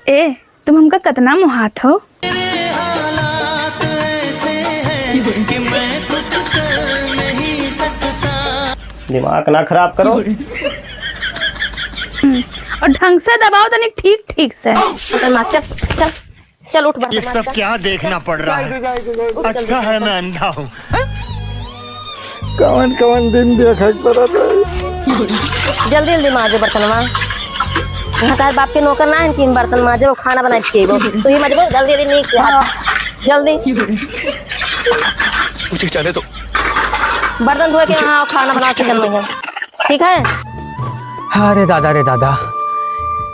ए तुम हमका कितना मुहात हो। दिमाग ना खराब करो। और ढंग से दबाओ तनिक ठीक ठीक से। चल चल चल उठ। ये सब क्या देखना पड़ रहा है? अच्छा है मैं अंधा हूँ। कौन कौन दिन देखा जल्दी जल्दी माजे बर्तन माँ। तार बाप के नौकर ना है, 3 बर्तन माजे वो खाना बना के वो तू ही मजबूर। जल्दी जल्दी नीक जल्दी चले तो बर्तन धोए के यहाँ खाना बना के जन्म। ठीक है। अरे दादा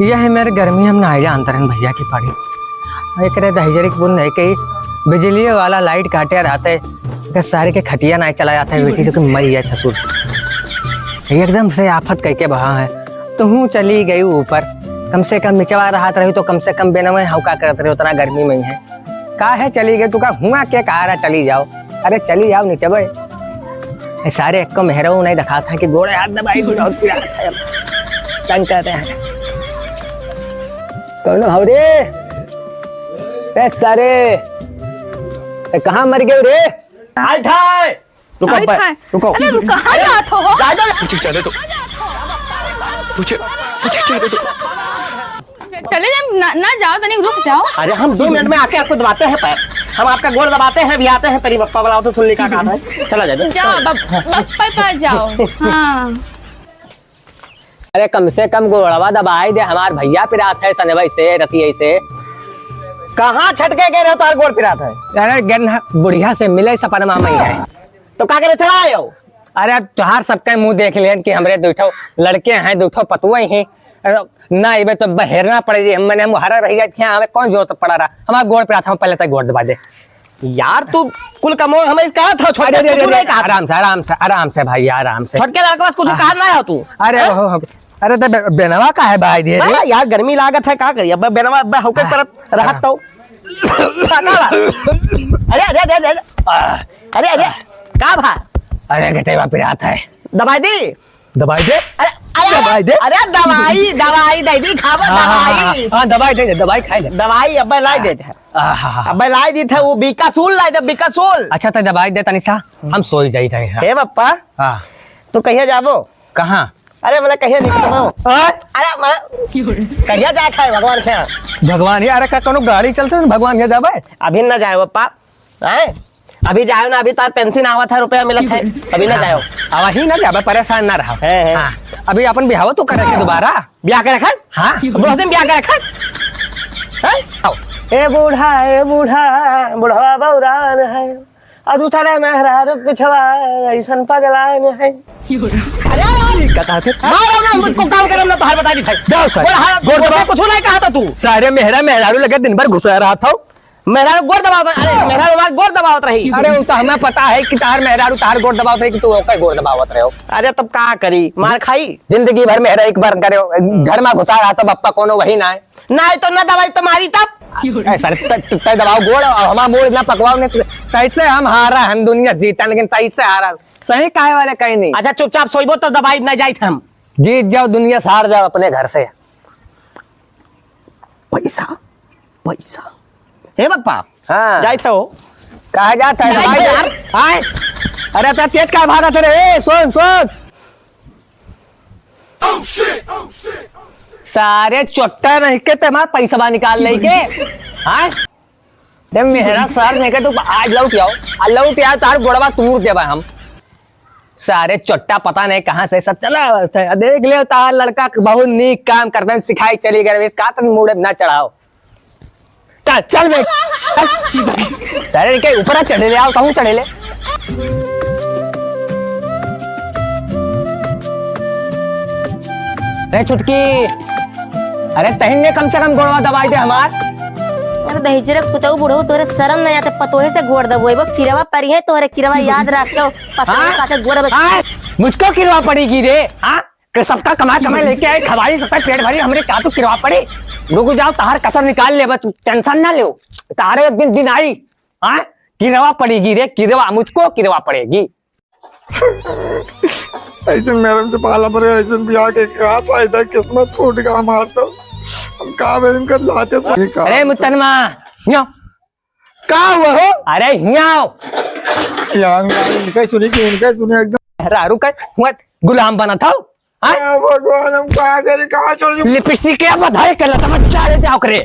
यह है मेरे गर्मी हम नहाए अंतरन भैया की पड़ी एक दहजरी बुन है कि बिजली वाला लाइट काटे रहते तो सारे के खटिया नहीं चला जाता है बेटी तो मरी जाए ससुर एकदम से आफत कह के बहा है। तो हूँ चली गई ऊपर, कम से कम निचवा रहा रही तो कम से कम बिना में हौका करते रहे, उतना गर्मी में ही है। का है चली गई तू का हुआ क्या कहा रहा चली जाओ। अरे चली जाओ नीचे सारे एक को मेहरा नहीं दिखा था कि गोड़े हाथ दबाई तंग करते हैं। कौन हो रे सारे कहाँ मर गए रे? आए थे रुको अरे कहाँ जात हो? चले तो चले जाओ ना जाओ तनिक रुक जाओ। अरे हम 2 मिनट में आके आपको दबाते हैं पैर, हम आपका गोड़ दबाते हैं भी आते हैं। तेरी बप्पा वाला तो सुनने का कहा है। चला जाओ बप्पा पास जाओ। हाँ अरे कम से कम गोड़वा दबाई दे, हमार भैया पिरात है सनवई से रतिया से। कहाँ छटके गए रहे हो तार गोड़ पिरात है? अरे गन बुढ़िया से मिले सपनमा में है तो का करे चला आए हो? अरे तुहार सबका मुंह देख लेन कि हमरे 2 लड़के हैं 2 पतुए हैं ना इबे तो बहेरना पड़े। हमने मुहारा रही जाती है, हमें कौन जरूरत पड़ा रहा? हमारा गोड़ पिरात हम पहले तक गोड़ दबा दे यार। तू कुल कमो हमें इसका था छोटे आराम से भाई आराम से। छोटके लड़के बस कुछ कहा ना है तू। अरे अरे तो बेनवा का है भाई दे यार गर्मी लागत है का करिए। अब बेनवा अब होके परत रहत तो अरे अरे अरे अरे अरे अरे का भा? अरे घटेवा पिरात है दवाई दे अरे दवाई दे। अरे दवाई दे दी खावा दवाई। हां दवाई खाई ले। दवाई अब लाई दे थे। अब लाई दी थे वो बिकासूल लाई दे बिकासूल। अच्छा तो दवाई दे तनिसा हम सोई जाई थे। हे बप्पा हां तो कहिया जाबो? कहां? अरे मैंने कहिया निकलबो। अरे मैं कहिया जा खाए भगवान से भगवान यार का कोनो गाड़ी चलते है भगवान के जाबे। अभी ना जाए बप्पा हैं? अभी जाओ ना, अभी तार पेंशन आवत है, रुपया मिलत है, अभी ना जाओ। अब ही ना जाबे, परेशान ना रहो। हां अभी अपन बिहाव तो करे दोबारा ब्याह के रखा। हां बहुत दिन ब्याह के रखा है। ए बूढ़ा बुढ़वा बौरान है अदूसरा मेहरा रुक पिछवा ऐसन पगलान है। अरे कथा थे मारो ना मुझको काम करम ना तो हर बता दी था। गोड़ दबा कुछ नहीं कहा था तू। सारे मेहरारू लगे दिन भर घुसा रहा था। मेहरारू गोड़ दबावत। अरे मेहरारू गोड़ दबावत रही। अरे वो तो हमें पता है कि तार मेहरारू तार गोड़ दबावत रही कि तू ओके गोड़ दबावत रहे हो। अरे तब का करी मार खाई जिंदगी भर मेहरा एक बार करे घर में घुसा रहा था बप्पा कोनो वही ना है ना तो ना दवाई तुम्हारी तब सर तय दबाओ गोड़ और हमारा मोड़ ना पकवाओ ने तैसे हम हारा हम दुनिया जीता लेकिन तैसे हारा सही काहे वाले कहीं नहीं। अच्छा चुपचाप सोइबो तो दवाई न जाई हम जीत जाओ दुनिया से हार जाओ अपने घर से। पैसा पैसा हे बप्पा हाँ जाई थे हो कहा जाता है भाई यार। हाय अरे तो तेज का भागा तेरे ए सुन सारे चोट्टा नहीं के तुम्हारा पैसा निकाल ले के। हाँ जब मेरा सर नहीं के तू आज लौट आओ तार गोड़वा तूर देवा हम सारे चोट्टा पता नहीं कहाँ से सब चला देख ले तार लड़का बहुत नीक काम करते हैं सिखाई चली गए का मुड़े ना चढ़ाओ चल बे सारे के ऊपर चढ़े ले आओ कहूँ चढ़े ले। अरे चुटकी अरे तहिन ने कम से कम गोड़वा दबाई दे हमार। अरे दहेजरक पुतऊ बुढ़ऊ तोरे शर्म नहीं आते पतोहे से गोड़ दबोइबो किरवा परी है तोरे किरवा याद रखो पतोहे काटे गोड़ मुझको किरवा पड़ेगी रे। हाँ सबका कमा लेके आए खवाई सबका पेट भरी हमरे क्या तो किरवा पड़े। रुक जाओ तार कसर निकाल ले बस टेंशन ना लो तारे एक दिन आई। हाँ किरवा पड़ेगी रे किरवा मुझको किरवा पड़ेगी। ऐसे मैडम से पाला पड़े ऐसे ब्याह के क्या फायदा किस्मत फूट गया हमार तो। का इनका लाते अरे मुतनमा हियाँ का हुआ हो अरे हियाँ इनका सुनी कि उनका सुने एकदम रारू का मत गुलाम बना था भगवान हम क्या करे कहाँ छोड़ लिपस्टिक क्या बधाई कर समझ जाओ करे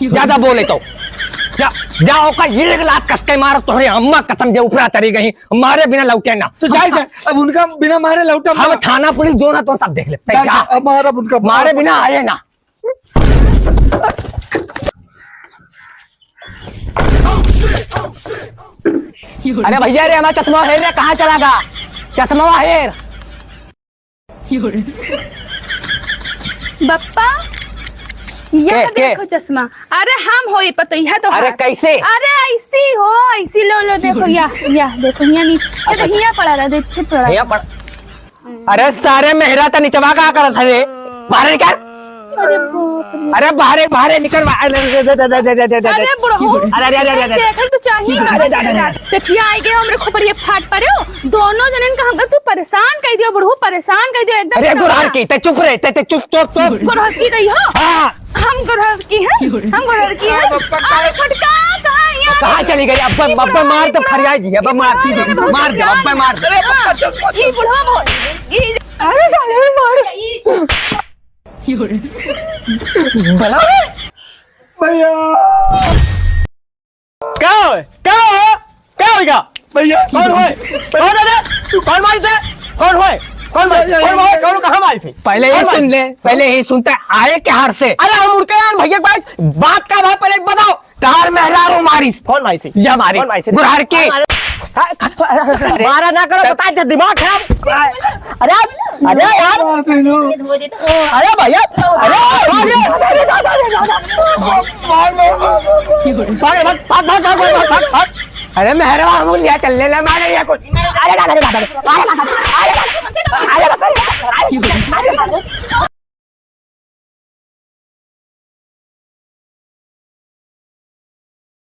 ज्यादा बोले तो जाओ का ये लात कस के मारो तोहरे अम्मा कसम जे ऊपरा चली गई मारे बिना लौटे ना तो जाए अब उनका बिना मारे लौटा हम थाना पुलिस जो ना तो सब देख ले हमारा उनका मारे बिना आए ना अरे भैया रे हमारा चश्मा हेर रे कहाँ चला गा चश्मा हेर बप्पा यह के? देखो चश्मा अरे हम हो ये पता यह तो अरे कैसे अरे ऐसी हो ऐसी लो देखो या देखो यहाँ नीचे ये तो यहाँ पड़ा रहा देखिए थोड़ा भैया पड़ अरे सारे मेहरा तो नीचवा का कर थे बाहर निकल अरे बाप रे अरे बाहर बाहर निकल अरे बुढ़ो अरे देखल तो चाहिए सेठिया आई गए हमरे खोपड़िए फाट पड़े दोनों जनन का हमकर तू परेशान कर दियो बुढ़ो परेशान कर दियो एकदम अरे गुरहर की ते चुप रहे ते चुप गुरहर की कही हो हाँ हम गुरहर की है हम गुरहर की है अरे फटका कहाँ यहाँ कहाँ चली गई अब मार तो खरिया जी अब मार दे अब मार दे ये बुढ़ा बोल अरे गाले मार भला भैया क्या होगा भैया कौन मारी थे कौन कहाँ मारी थी पहले ही सुन ले पहले ही सुनते आए के हार से अरे हम उड़के यार भैया के पास बात का भाई पहले बताओ कार मेहरारू मारी कौन मारी थी या मारी गुरहर के मारा ना करो बता दे दिमाग खराब अरे अरे यार अरे भैया अरे मेहरबान चल ले मारे या कुछ